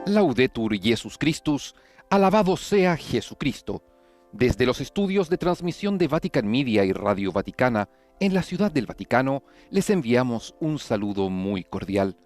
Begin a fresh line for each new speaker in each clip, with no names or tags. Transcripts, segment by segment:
Laudetur Jesus Christus, alabado sea Jesucristo. Desde los estudios de transmisión de Vatican Media y Radio Vaticana, en la Ciudad del Vaticano, les enviamos un saludo muy cordial.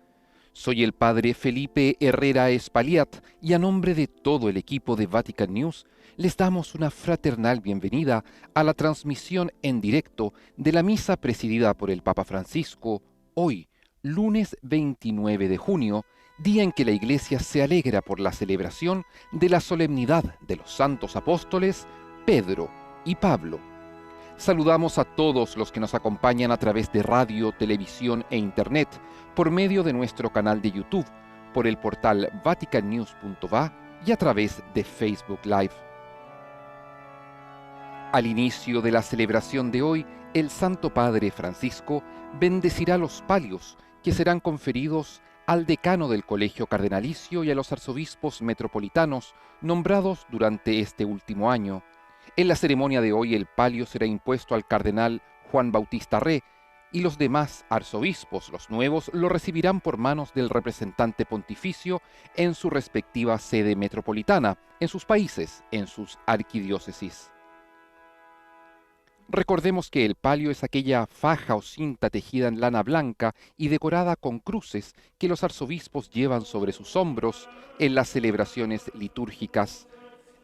Soy el Padre Felipe Herrera Espaliat y a nombre de todo el equipo de Vatican News, les damos una fraternal bienvenida a la transmisión en directo de la misa presidida por el Papa Francisco, hoy, lunes 29 de junio, día en que la Iglesia se alegra por la celebración de la solemnidad de los santos apóstoles Pedro y Pablo. Saludamos a todos los que nos acompañan a través de radio, televisión e internet, por medio de nuestro canal de YouTube, por el portal vaticannews.va y a través de Facebook Live. Al inicio de la celebración de hoy, el Santo Padre Francisco bendecirá los palios que serán conferidos al decano del Colegio Cardenalicio y a los arzobispos metropolitanos nombrados durante este último año. En la ceremonia de hoy el palio será impuesto al cardenal Juan Bautista Re y los demás arzobispos, los nuevos, lo recibirán por manos del representante pontificio en su respectiva sede metropolitana, en sus países, en sus arquidiócesis. Recordemos que el palio es aquella faja o cinta tejida en lana blanca y decorada con cruces que los arzobispos llevan sobre sus hombros en las celebraciones litúrgicas.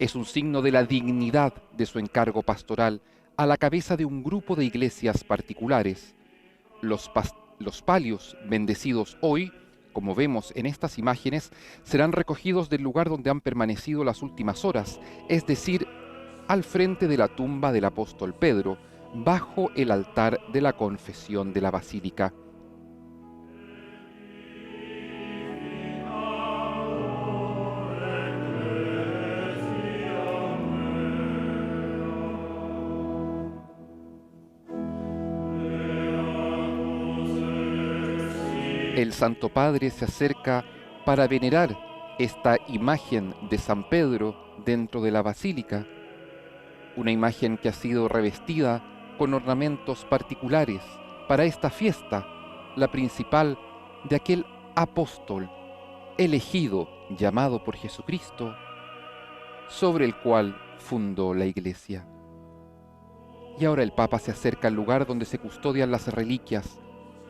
Es un signo de la dignidad de su encargo pastoral a la cabeza de un grupo de iglesias particulares. Los palios bendecidos hoy, como vemos en estas imágenes, serán recogidos del lugar donde han permanecido las últimas horas, es decir, al frente de la tumba del apóstol Pedro, bajo el altar de la confesión de la basílica. El Santo Padre se acerca para venerar esta imagen de San Pedro dentro de la basílica, una imagen que ha sido revestida con ornamentos particulares para esta fiesta, la principal de aquel apóstol elegido, llamado por Jesucristo, sobre el cual fundó la Iglesia. Y ahora el Papa se acerca al lugar donde se custodian las reliquias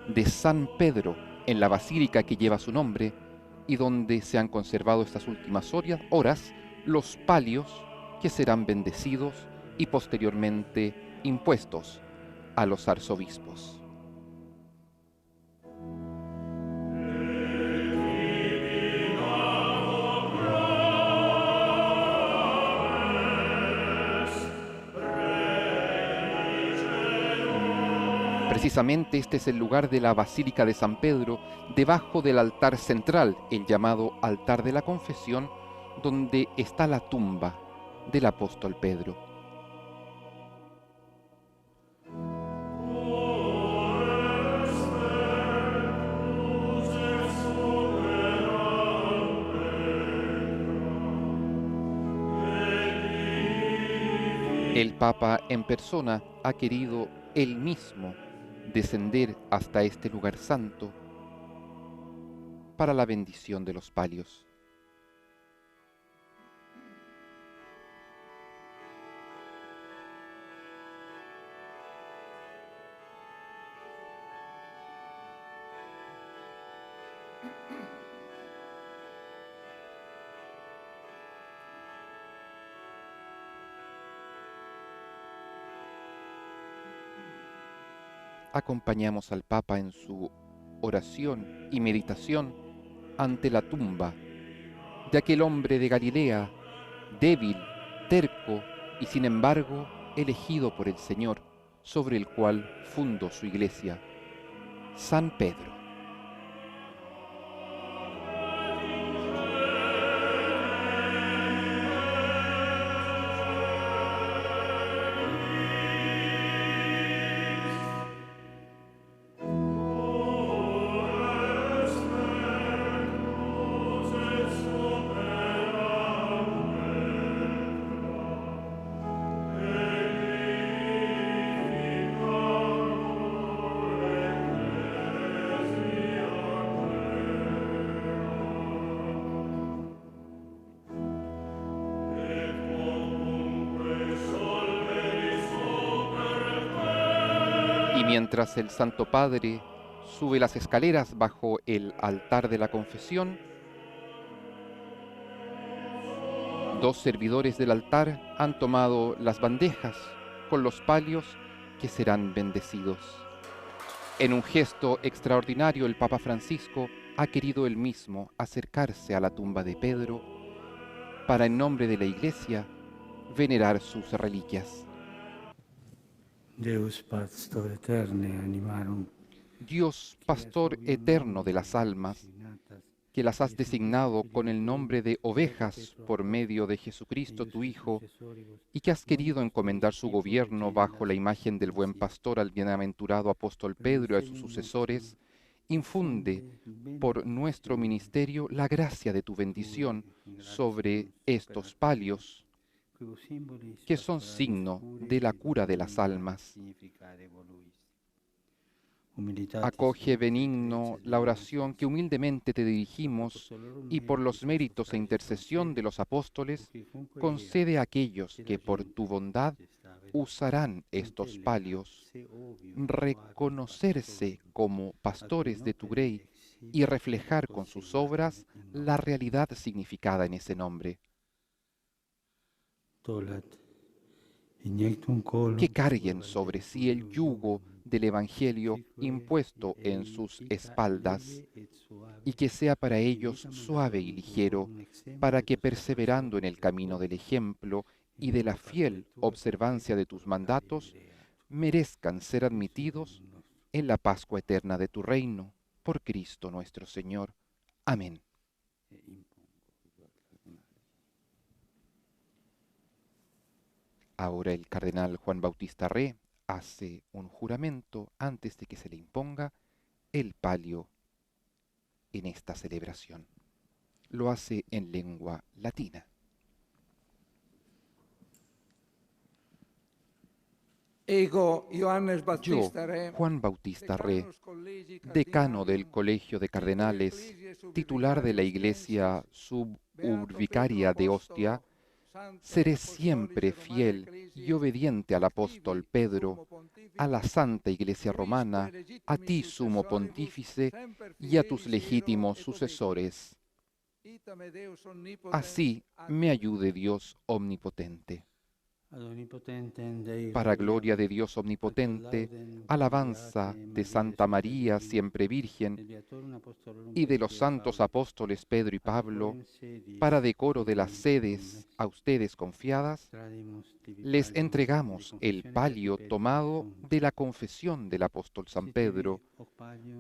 de San Pedro en la basílica que lleva su nombre y donde se han conservado estas últimas horas los palios que serán bendecidos y posteriormente impuestos a los arzobispos. Precisamente este es el lugar de la Basílica de San Pedro, debajo del altar central, el llamado altar de la confesión, donde está la tumba del apóstol Pedro. El Papa en persona ha querido él mismo descender hasta este lugar santo para la bendición de los palios. Acompañamos al Papa en su oración y meditación ante la tumba de aquel hombre de Galilea, débil, terco y sin embargo elegido por el Señor, sobre el cual fundó su iglesia, San Pedro. Y mientras el Santo Padre sube las escaleras bajo el altar de la confesión, dos servidores del altar han tomado las bandejas con los palios que serán bendecidos. En un gesto extraordinario, el Papa Francisco ha querido él mismo acercarse a la tumba de Pedro para, en nombre de la Iglesia, venerar sus reliquias.
Deus pastor eterne animarum,
Dios, pastor eterno de las almas, que las has designado con el nombre de ovejas por medio de Jesucristo tu Hijo, y que has querido encomendar su gobierno bajo la imagen del buen pastor al bienaventurado apóstol Pedro y a sus sucesores, infunde por nuestro ministerio la gracia de tu bendición sobre estos palios, que son signo de la cura de las almas. Acoge benigno la oración que humildemente te dirigimos y por los méritos e intercesión de los apóstoles, concede a aquellos que por tu bondad usarán estos palios, reconocerse como pastores de tu grey y reflejar con sus obras la realidad significada en ese nombre. Que carguen sobre sí el yugo del Evangelio impuesto en sus espaldas, y que sea para ellos suave y ligero, para que perseverando en el camino del ejemplo y de la fiel observancia de tus mandatos, merezcan ser admitidos en la Pascua eterna de tu reino, por Cristo nuestro Señor. Amén. Ahora el cardenal Juan Bautista Re hace un juramento antes de que se le imponga el palio en esta celebración. Lo hace en lengua latina.
Yo,
Yo, Juan Bautista Re, decano del Colegio de Cardenales, titular de la Iglesia suburbicaria de Ostia, seré siempre fiel y obediente al apóstol Pedro, a la Santa Iglesia Romana, a ti, Sumo Pontífice, y a tus legítimos sucesores. Así me ayude Dios omnipotente. Para gloria de Dios omnipotente, alabanza de Santa María siempre Virgen y de los santos apóstoles Pedro y Pablo, para decoro de las sedes a ustedes confiadas, les entregamos el palio tomado de la confesión del apóstol San Pedro,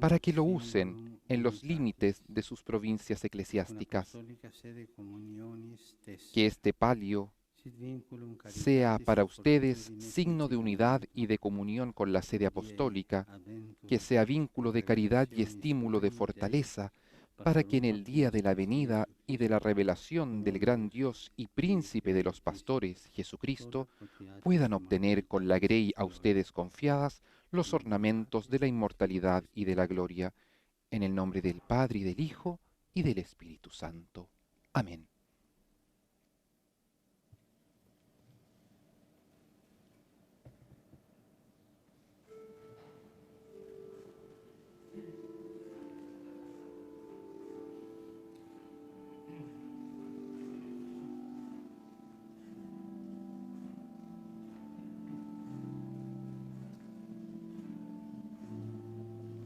para que lo usen en los límites de sus provincias eclesiásticas. Que este palio sea para ustedes signo de unidad y de comunión con la sede apostólica, que sea vínculo de caridad y estímulo de fortaleza, para que en el día de la venida y de la revelación del gran Dios y príncipe de los pastores, Jesucristo, puedan obtener con la grey a ustedes confiadas los ornamentos de la inmortalidad y de la gloria, en el nombre del Padre y del Hijo y del Espíritu Santo. Amén.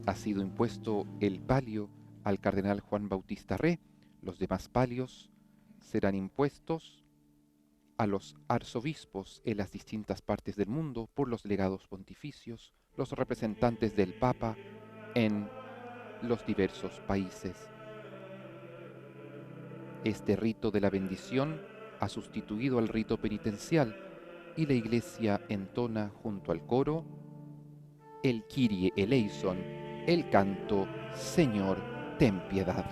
Ha sido impuesto el palio al cardenal Juan Bautista Re. Los demás palios serán impuestos a los arzobispos en las distintas partes del mundo por los legados pontificios, los representantes del Papa en los diversos países. Este rito de la bendición ha sustituido al rito penitencial y la Iglesia entona junto al coro el Kyrie eleison, el canto Señor, ten piedad.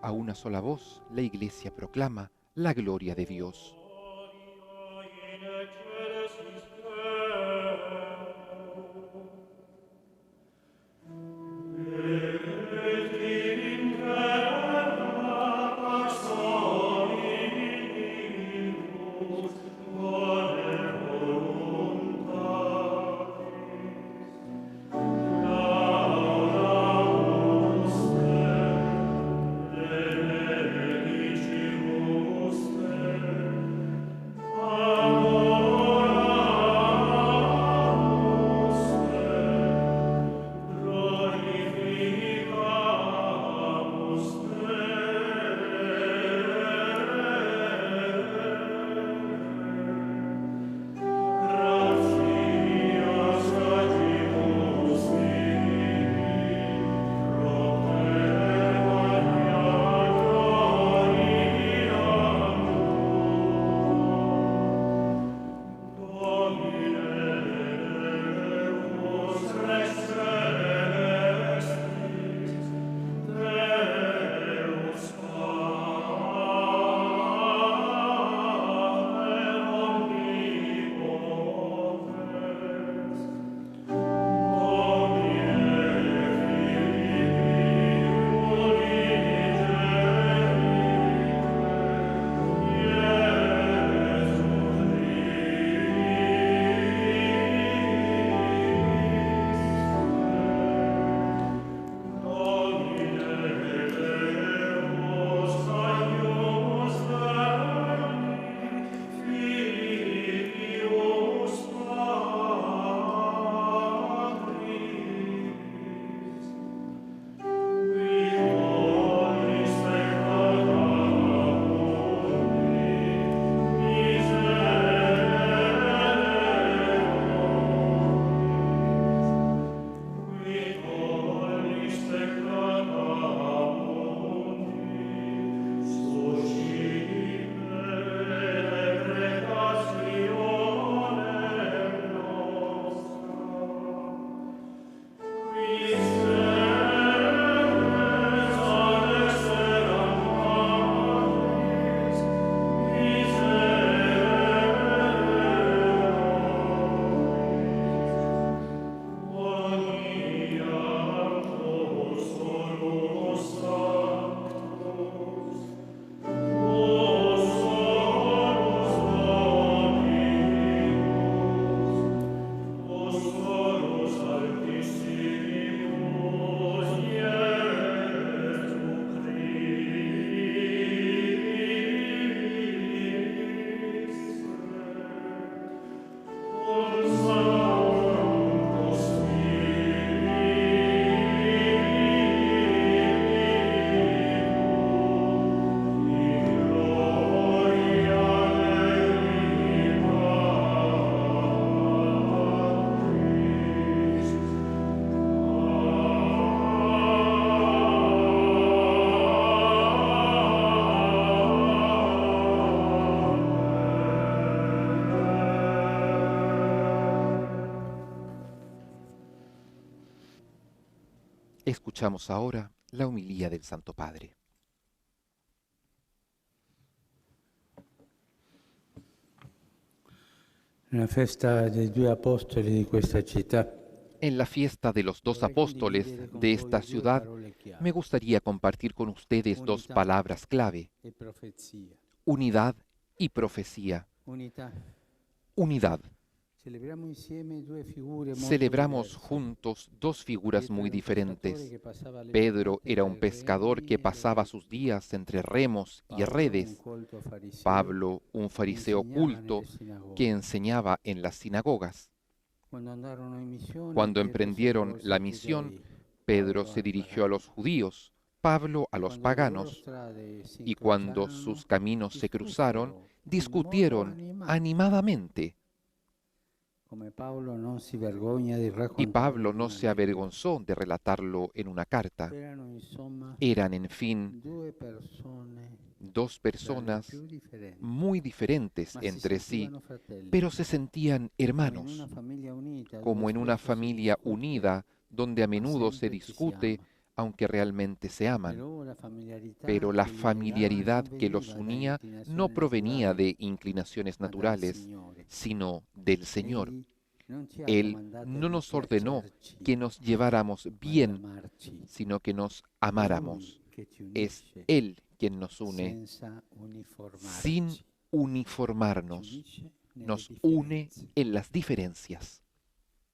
a una sola voz, la Iglesia proclama la gloria de Dios. Escuchamos ahora la homilía del Santo Padre.
Nella festa dei due apostoli di questa città,
En la fiesta de los dos apóstoles de esta ciudad, me gustaría compartir con ustedes dos palabras clave:
e profezia.
unidad y profecía.
Unità.
Unidad.
Celebriamo insieme due figure molto
Celebramos
diverse.
juntos dos figuras muy diferentes.
che passava le
Pedro
giornate
era
tra
un
i
pescador
remi
que
e le
pasaba
reti.
sus días entre remos y
Paolo,
redes.
un colto fariseo,
Pablo, un fariseo
insegnava
culto
nelle sinagoghe.
que enseñaba en las sinagogas.
Quando andarono in missione,
Cuando
Pietro si
emprendieron
rivolse
la
ai
misión,
giudei,
Pedro
Paolo
se
ai
dirigió a
pagani.
los judíos, Pablo a
E
los
quando le loro
paganos,
strade si
y cuando
incrociarono,
sus caminos se cruzaron,
discussero in modo
discutieron
animato.
animadamente.
Come Paolo non si vergogna di
Y
raccontarlo
Pablo
in
no
una
se
lettera.
avergonzó de relatarlo en una carta.
Erano insomma
Eran, en fin,
due persone
dos
dalle più
personas
differenti,
muy diferentes
ma si
entre sí,
sentivano fratelli,
pero se sentían
come in una
hermanos,
famiglia unita dove
como en una
spesso si
familia
discute,
unida donde a
ma
menudo se
sempre ci si
discute,
ama.
aunque realmente se aman. Pero
Pero
la familiaridad que los unía no provenía de inclinaciones
ma dal
naturales,
Signore.
sino del Señor.
Egli non ci ha
Él
comandato
no
di
nos ordenó
piacerci,
que nos lleváramos
ma di
bien,
amarci.
sino que nos
È
amáramos.
Lui che ti
Es
unisce
Él quien nos une
senza
sin
uniformarci. Ci
uniformarnos.
unisce nelle
Nos une
differenze.
en las diferencias.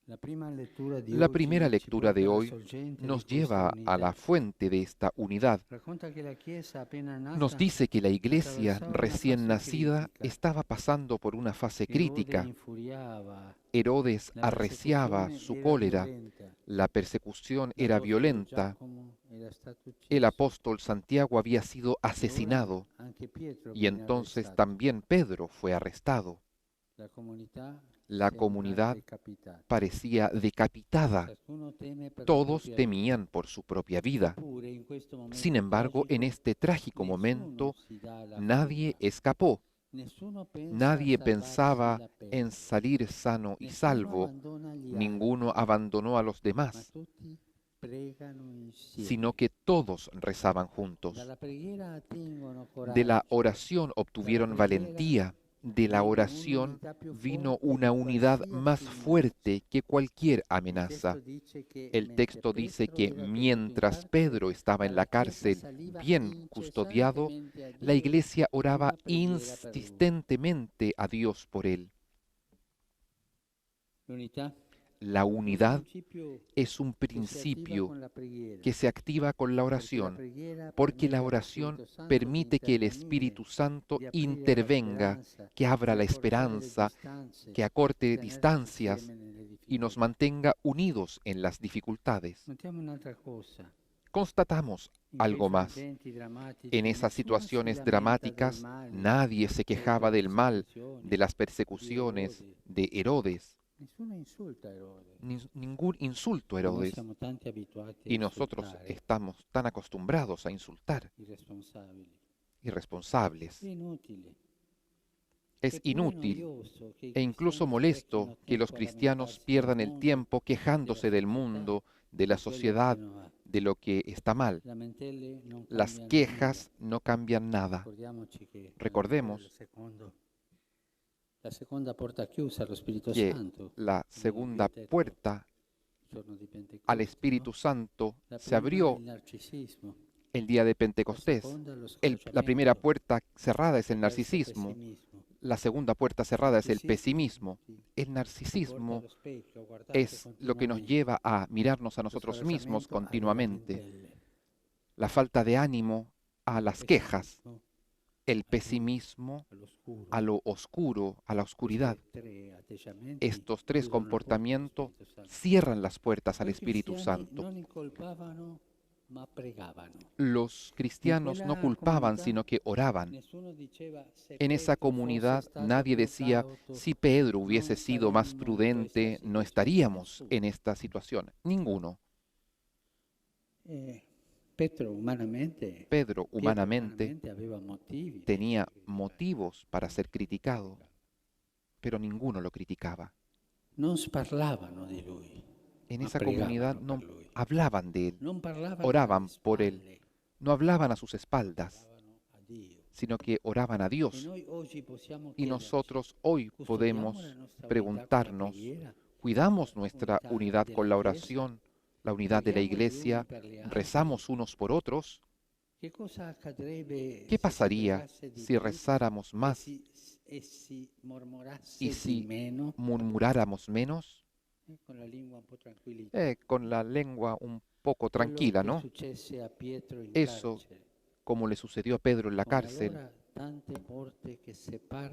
La prima lettura di
La primera
oggi ci
lectura
porta
de
alla
hoy
sorgente di
nos
questa
lleva a la
unità.
fuente de esta unidad.
Racconta che la Chiesa appena
Nos
nata
dice que la iglesia
attraversava una
recién
fase
nacida
critica.
estaba pasando por una fase
Erode
crítica.
infuriava,
Herodes
la
arreciaba
persecuzione
su
era
cólera,
violenta.
la persecución era
L'apostolo
violenta,
Giacomo era stato
el
ucciso
apóstol Santiago había sido
e ora
asesinado
anche Pietro
y
venne
entonces
arrestato.
también Pedro fue arrestado.
La comunità
La
sembra
comunidad
decapitata.
parecía decapitada.
Ciascuno teme per la
Todos
propria
temían por su propia vida.
Eppure in questo
Sin
momento
embargo, en
tragico
este trágico
nessuno
momento,
si dà alla
nadie
fuga.
escapó.
Nessuno pensa a
Nadie
salvarsi
pensaba
la
en
pelle.
salir sano y
Nessuno
salvo.
abbandona gli
Ninguno
altri,
abandonó a los
ma
demás,
tutti pregano insieme.
sino que todos rezaban juntos.
Dalla preghiera attingono
De la
coraggio.
oración obtuvieron valentía. De la oración vino una unidad más fuerte que cualquier amenaza. El texto dice que mientras Pedro estaba en la cárcel, bien custodiado, la iglesia oraba insistentemente a Dios por él. La unidad es un principio que se activa con la oración, porque la oración permite que el Espíritu Santo intervenga, que abra la esperanza, que acorte distancias y nos mantenga unidos en las dificultades. Constatamos algo más. En esas situaciones dramáticas, nadie se quejaba del mal, de las persecuciones, de Herodes. Ningún insulto a Herodes. Y nosotros estamos tan acostumbrados a insultar, irresponsables. Es inútil e incluso molesto que los cristianos pierdan el tiempo quejándose del mundo, de la sociedad, de lo que está mal. Las quejas no cambian nada. Recordemos que la segunda puerta al Espíritu Santo se abrió el día de Pentecostés. La primera puerta cerrada es el narcisismo. La segunda puerta cerrada es el pesimismo. El narcisismo es lo que nos lleva a mirarnos a nosotros mismos continuamente. La falta de ánimo a las quejas. El pesimismo a lo oscuro, a la oscuridad. Estos tres comportamientos cierran las puertas al Espíritu Santo. Los cristianos no culpaban, sino que oraban. En esa comunidad nadie decía, si Pedro hubiese sido más prudente, no estaríamos en esta situación. Ninguno. Pedro humanamente tenía motivos para ser criticado, pero ninguno lo criticaba. En esa comunidad no hablaban de él, oraban por él, no hablaban a sus espaldas, sino que oraban a Dios. Y nosotros hoy podemos preguntarnos, ¿cuidamos nuestra unidad con la oración, la unidad de la iglesia? ¿Rezamos unos por otros? ¿Qué pasaría si rezáramos más y si murmuráramos menos? Con la lengua un poco tranquila, ¿no? Eso, como le sucedió a Pedro en la cárcel,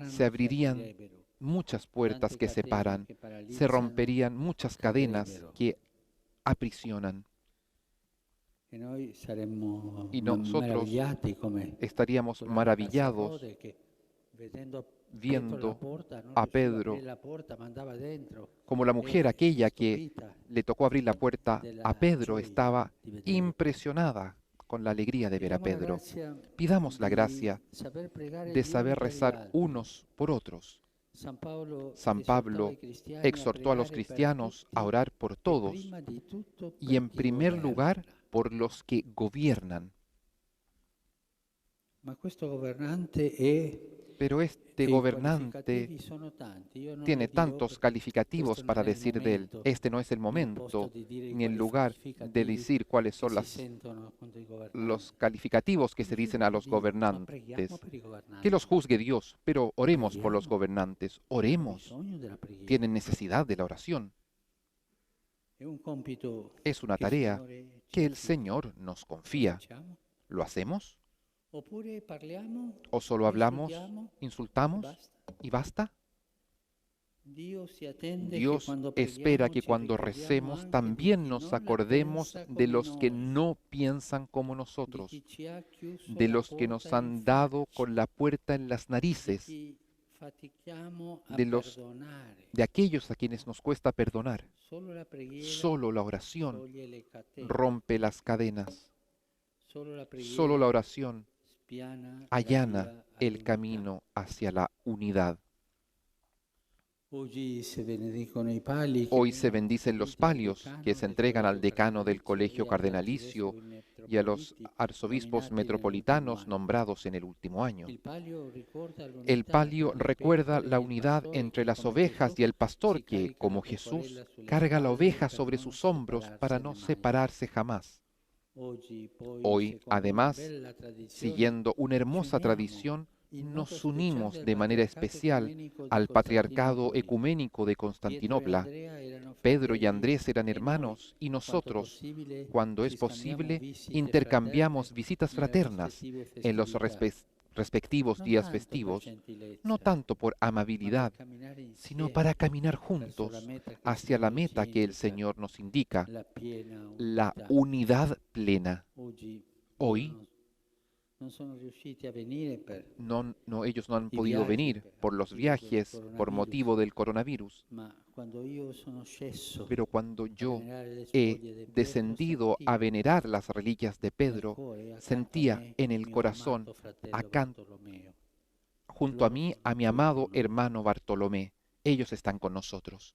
se abrirían muchas puertas que separan, se romperían muchas cadenas que aprisionan. Y nosotros estaríamos maravillados viendo a Pedro como la mujer aquella que le tocó abrir la puerta a Pedro estaba impresionada con la alegría de ver a Pedro. Pidamos la gracia de saber rezar unos por otros. San Pablo exhortó a los cristianos a orar por todos y en primer lugar por los que gobiernan.
Ma questo governante è,
Pero este
e i
gobernante
qualificativi sono tanti. Io non
tiene
le dirò
tantos
perché
calificativos
questo non
para
è il
decir de él.
momento
Este no es el
né il posto
momento
di dire
ni el
quali
lugar de
qualificativi
decir cuáles
che
son
si sentono contro i
los
governanti.
calificativos que
Ma
se
io
dicen a
voglio
los
dire, ma preghiamo
gobernantes.
per i
Que los
governanti.
juzgue Dios, pero oremos por los
Preghiamo.
gobernantes.
Hanno
Oremos.
bisogno della preghiera.
Tienen necesidad de la oración.
È un compito
Es una
che il
tarea
Signore ci
que el
affida.
Señor nos
Lo
confía.
facciamo?
¿Lo hacemos?
Oppure parliamo,
¿O solo hablamos,
insultiamo e
insultamos
basta?
y basta?
Dio si attende che
Dios
quando
espera
preghiamo
que
ci
cuando
ricordiamo
recemos
anche di
también
chi
nos
non la
acordemos
pensa
de
come
los que
noi,
no piensan como
di
nosotros,
chi ci ha chiuso
de
la
los que nos
porta in
han dado
faccia,
con la puerta en las
di
narices,
chi fatichiamo a
de
perdonare.
de aquellos a quienes nos cuesta perdonar.
Solo la preghiera
Solo la oración
toglie le catene,
rompe las cadenas.
solo la
Solo
preghiera
la oración
spiana la
allana
via
el
all'unità.
camino hacia la unidad.
Oggi se benedicono i pali che
Hoy se
vengono
bendicen los
attribuiti al
palios
decano
que se
del
entregan al
collegio
decano del colegio
e agli
cardenalicio
arcivescovi
y a los
metropoliti
arzobispos
nominati nell'ultimo
metropolitanos
anno.
nombrados en el último año.
Il palio ricorda
El
l'unità
palio
tra le
recuerda
pecore
la
e il
unidad
pastore
entre
che,
las
come
ovejas
Gesù,
y el pastor
si
que,
carica
como
la pecorella
Jesús,
sulle
carga la
spalle
oveja
per
sobre
non
sus hombros para
separarsene
no
mai.
separarse jamás.
Oggi poi,
Hoy,
secondo una
además,
bella tradizione,
siguiendo una
ci
hermosa
uniamo
tradición,
in modo
nos
speciale
unimos
al
de manera
patriarcato
especial
ecumenico di
al patriarcado
Costantinopoli.
ecuménico de
Pietro e
Constantinopla.
Andrea erano
Pedro y
fratelli
Andrés eran
e noi,
hermanos y
quanto
nosotros,
possibile,
cuando
ci
es
scambiamo
posible,
visite
intercambiamos
fraterne
visitas
nelle
fraternas
rispettive
en los
festività.
respectivos
Non
días
tanto per
festivos, no
gentilezza,
tanto por
ma per
amabilidad,
camminare
sino
insieme
para caminar
verso la
juntos
meta che il
hacia la
Signore ci
meta que el
indica,
Señor nos indica,
la piena
la
unità.
unidad plena.
Oggi
Hoy
non sono riusciti a venire per
ellos no han
i
podido
viaggi,
venir
per
por los
motivo del
viajes, por
coronavirus,
motivo del coronavirus,
ma quando io sono sceso
pero cuando
a
yo
venerare le
he
spoglie di Pietro,
descendido a
sentivo
venerar las reliquias de
nel
Pedro,
cuore accanto a
sentía
me
en
il
el
mio
corazón,
amato fratello
acá
Bartolomeo.
junto a
Loro
mí,
sono
a mi
qui
amado
con noi.
hermano Bartolomé. Ellos están con nosotros.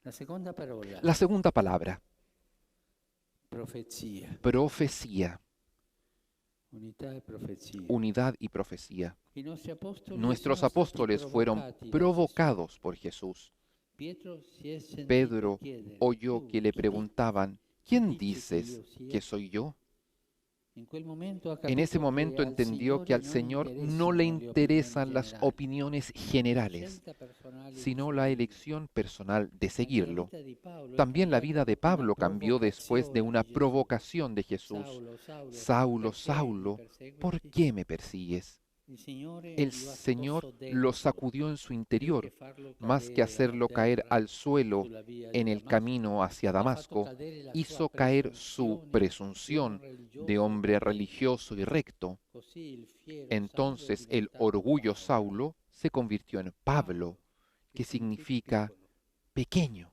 La seconda parola,
La segunda palabra,
profezia,
profecía,
unità e profezia.
unidad y profecía.
I nostri apostoli
Nuestros
sono stati
apóstoles fueron
provocati da
provocados por Jesús.
Gesù. Pietro si è sentito
Pedro
chiedere,
oyó
"Tu
que le
chi
preguntaban,
¿quién
¿quién
dices que yo
dices
sea?"
que soy yo?
In quel momento ha
En ese
capito
momento
che al
entendió que
Signore
al
non
Señor no le
interessano le opinioni
interesan las
generali,
opiniones
la
generales,
scelta personale di
sino la
seguirlo.
elección personal de
Anche la
seguirlo.
vita di Paolo è
También la
cambiata
vida de
dopo una
Pablo cambió después de
provocazione
una
di Gesù.
provocación de Jesús.
Saulo, Saulo,
Saulo,
perché mi
Saulo, ¿por
perseguiti?
qué me persigues?
Il Signore
El
lo ha
Señor
scosso
lo
dentro,
sacudió en su
più
interior,
che farlo
más que
cadere a
hacerlo caer
terra
al suelo
sulla via
en
di
el
Damasco,
camino hacia
lo ha fatto
Damasco,
cadere la
hizo
sua
caer su
presunzione di
presunción
uomo
de
religioso
hombre
e retto.
religioso y recto.
Così il fiero Saulo è
Entonces el
diventato
orgullo
Paolo.
Saulo se convirtió en Pablo, que significa pequeño.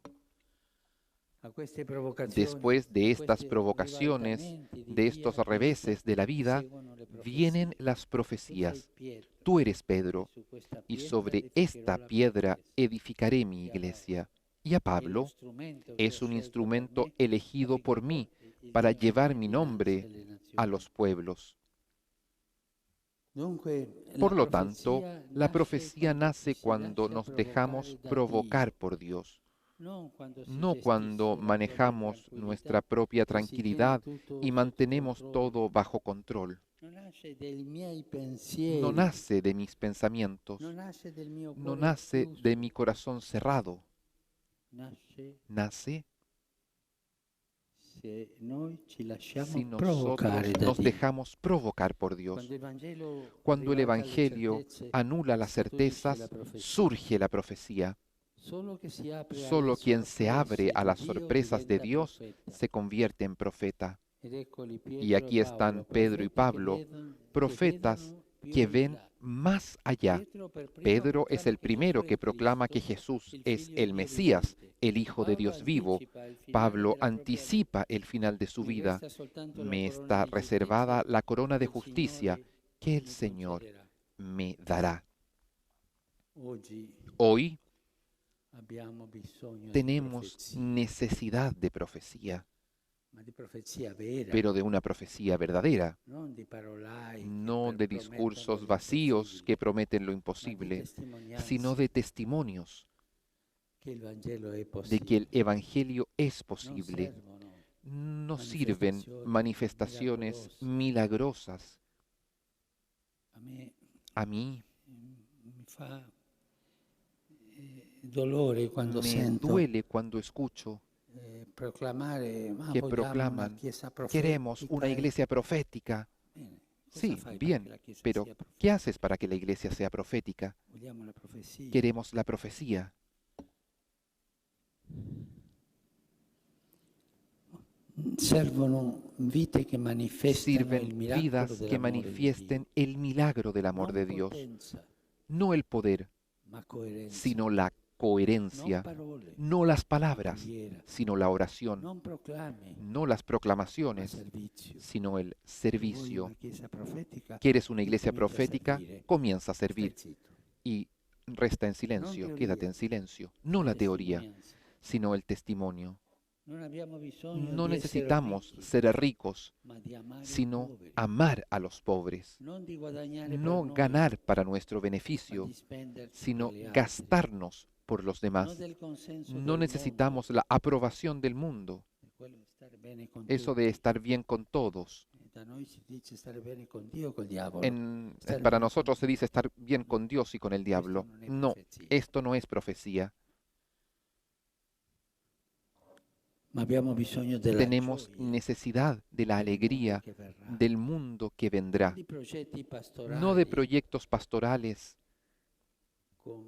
A queste provocazioni,
Después de
a
estas
questi
provocaciones,
ribaltamenti di
de
via
estos
Cristo,
reveses de la vida,
seguono le profezie.
vienen las
Tu
profecías.
sei Pietro,
Tú eres Pedro,
e su questa
y
pietra
sobre
edificherò
esta
la mia
piedra
chiesa.
edificaré mi
E a
iglesia. Y a
È lo
Pablo
strumento che
es
ho
un
scelto per
instrumento
me
elegido por
affinché
mí
porti il
para
mio
llevar
nome
mi
dinanzi
nombre
alle
a
nazioni.
los pueblos.
Dunque,
Por lo tanto, la profecía nace
ci si
cuando
lascia
nos dejamos
provocare da
provocar
Dio,
por Dios,
non quando si
no cuando
gestisce la propria
manejamos nuestra
tranquillità
propia
e si tiene
tranquilidad
tutto
y
sotto
mantenemos
controllo.
todo bajo control.
Non nasce dei miei
No
pensieri,
nace de mis pensamientos,
non nasce del mio
no
cuore
nace
chiuso,
de mi corazón cerrado,
nasce
nace
se noi ci lasciamo
si
provocare
nosotros
da
nos
Dio.
dejamos provocar por Dios.
Quando il Vangelo
Cuando el
ribalta le
Evangelio
certezze,
anula las
scaturisce la
certezas,
profezia.
surge la profecía.
Solo che si apre
Solo
alle
quien se abre
sorprese
a
di
las
Dio
sorpresas de
diventa
Dios
profeta.
se convierte en profeta.
Ed eccoli
Y
Pietro
aquí
e
están
Paolo,
Pedro y
profeti
Pablo, profetas
vedono più
que
in
ven
là.
más allá.
Pietro per primo
Pedro es
proclama
el
che
primero
Gesù è
que
il
proclama
Cristo,
que Jesús
il
es
Figlio
el
di Dio
Mesías,
vivente.
el Hijo de
Paolo
Dios vivo.
anticipa il finale
Pablo
della propria vita.
anticipa el final de su
Mi
vida.
resta soltanto la
Me
corona
está
di
reservada
giustizia
la corona de
che il
justicia
Signore
que el
mi
Señor
concederà.
me dará.
Oggi
Hoy
abbiamo bisogno di
tenemos
profezie.
necesidad de profecía.
ma di profezia vera,
pero de una profecía verdadera,
non di parolai che
no de
promettono
discursos vacíos que
l'impossibile,
prometen lo
ma di
imposible,
testimonianze
sino de testimonios
che il Vangelo è
de que el
possibile.
Evangelio es
Non
posible.
servono
No sirven
manifestazioni
manifestaciones
miracolose.
milagrosas.
A me
A mí
mi fa dolore quando
me
sento
duele cuando escucho
proclamare, ma
que
vogliamo una
proclaman,
chiesa
queremos una
profetica.
iglesia profética.
Bene, cosa
Sí,
fai para che
bien,
la chiesa
pero
sia
¿qué
profetica?
haces para que la iglesia sea profética?
Vogliamo la profezia.
Queremos la profecía.
Servono vite che manifestano il
Sirven
miracolo
vidas que
dell'amore di
manifiesten
Dio.
el milagro del amor
Non
de Dios.
potenza,
No el poder,
ma coerenza.
sino la
Non
coherencia.
parole,
No las
ma
palabras,
preghiera.
sino la oración.
Non proclami,
No las
ma
proclamaciones,
servizio.
sino el
Se vuoi
servicio.
una chiesa profetica,
¿Quieres una iglesia
incomincia a
profética?
servire.
Comienza a
Stai
servir
zitto.
y resta en
Non
silencio,
teoria,
quédate en silencio. No la teoría,
testimonianza.
sino el testimonio.
Non abbiamo bisogno
No
di essere
necesitamos
ricchi,
ser ricos,
ma di amare i
sino
poveri.
amar a los pobres.
Non di guadagnare
No
per noi,
ganar para nuestro
ma
beneficio,
di spenderci
sino
per gli altri.
gastarnos por los
Non
demás.
del consenso
No
del
necesitamos la aprobación del mundo,
mondo, quello di stare bene con
eso de
tutti.
estar bien con todos.
Da noi si dice stare bene con Dio o col diavolo. Stare
Para
bene
nosotros se
con
dice estar bien con Dios y con el diablo.
Questo non è
No,
profezia.
esto no es profecía.
Ma abbiamo bisogno della
Tenemos
gioia
necesidad de la
del mondo
alegría
che verrà.
del mundo que vendrá,
Di progetti pastorali
no de proyectos pastorales,
con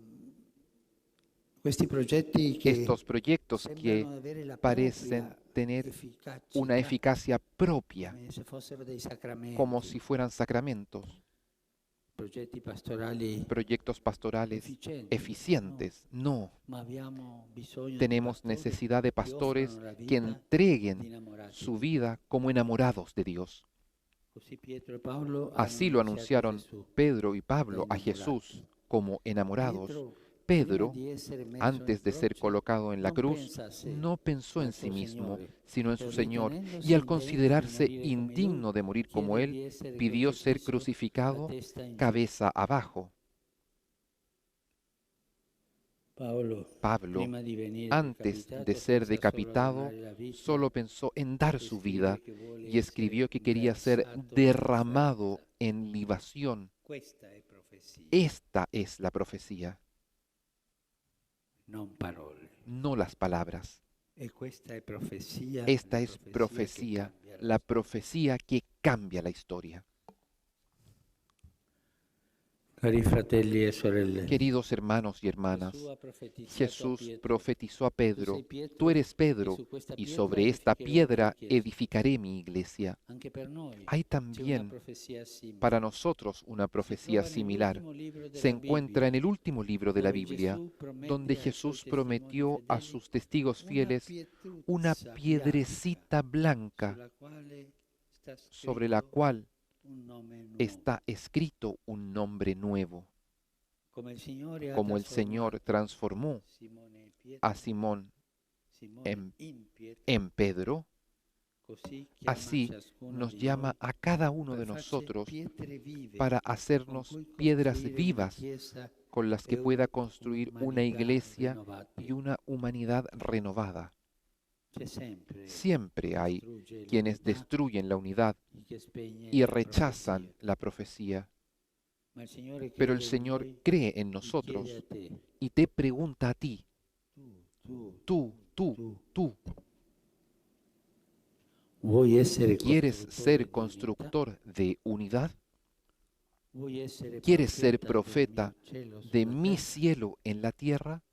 questi progetti che
estos proyectos que
sembrano avere la
parecen
propria
tener
efficacia,
una eficacia propia,
come se fossero dei sacramenti.
como si fueran sacramentos,
Progetti pastorali
proyectos pastorales
efficienti.
eficientes. No,
Ma abbiamo bisogno
tenemos
di pastori
necesidad de
che
pastores
offrono la
que
vita di
entreguen
innamorati
su
di
vida como enamorados de Dios.
Così Pietro e Paolo
Así
hanno
lo
annunziato
anunciaron
Gesù
Pedro y
da
Pablo a
innamorati.
Jesús como enamorados.
Pietro,
Pedro,
prima di essere messo
antes
in
de ser
croce,
colocado en la
non
cruz,
pensa a sé,
no pensó
ma
en
al
sí
suo
mismo,
Signore.
sino en
E
su Señor,
ritenendosi
y al
indegno di
considerarse
morire come
indigno
lui,
de morir como
chiede di
Él,
essere
pidió ser
crocifisso a
crucificado
testa in giù.
cabeza abajo.
Paolo,
Pablo,
prima di venire
antes
decapitato,
de ser
pensa
decapitado,
solo a donare la vita,
solo pensó en dar
e
su
scrive
vida
che vuole
y escribió que quería ser
essere versato in
derramado
offerta.
en libación.
Questa è profezia,
Esta es la profecía,
non parole.
no las palabras.
E questa è profezia,
Esta
la
es
che
profecía,
cambia
la profecía que cambia la historia.
Cari fratelli e sorelle,
Queridos hermanos y hermanas,
Gesù ha profetizzato a
Jesús
Pietro,
profetizó a
tu sei
Pedro,
Pietro,
tú eres
e
Pedro,
su questa
y
pietra
sobre esta
edificherò la mia
piedra
chiesa.
edificaré mi iglesia.
Anche per noi
Hay
c'è una
también
profezia simile.
para nosotros una
Si
profecía
trova
similar.
nell'ultimo libro
Se
della
encuentra en
Bibbia,
el último libro de la
dove
Biblia,
Gesù promette
donde
ai suoi
Jesús
testimoni
prometió a
fedeli
sus testigos
una
fieles una
pietruzza
piedrecita blanca
sulla quale sta
sobre la
scritto
cual
un nome nuovo.
está escrito un nombre nuevo,
Come il Signore ha
como el Señor transformó
Simone in
a Simón
Simone
en-
in Pietro,
en Pedro,
così chiama
así
ciascuno
nos
di
llama
noi
a cada uno
per
de
farci
nosotros
pietre vive,
para
con
hacernos
cui
piedras
costruire una
vivas
chiesa
con las que
e
pueda construir una
un'umanità
iglesia
rinnovata.
y una humanidad renovada.
C'è sempre
Siempre hay
distrugge
quienes
l'unità
destruyen la unidad
y che spegne
y
la
rechazan
profezia.
la profecía,
Ma il Signore
pero el
crede in
Señor
noi
cree en
y chiede
nosotros
a te,
y te pregunta a ti,
tu,
tú,
vuoi essere
¿quieres ser
construttore
constructor de unidad?
di unità? Vuoi essere
¿Quieres ser
profeta
profeta
del mio cielo
de
sulla
mi
terra?
cielo en la tierra?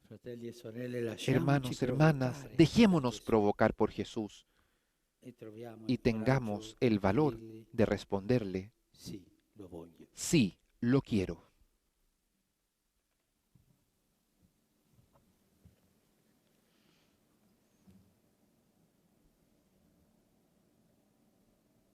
Fratelli e sorelle, lasciamoci
Hermanos, hermanas,
provocare
dejémonos
da Gesù
provocar por Jesús
e troviamo
y
il
tengamos
coraggio
el
di
valor
dirgli,
de responderle,
sì, lo voglio.
sí, lo quiero.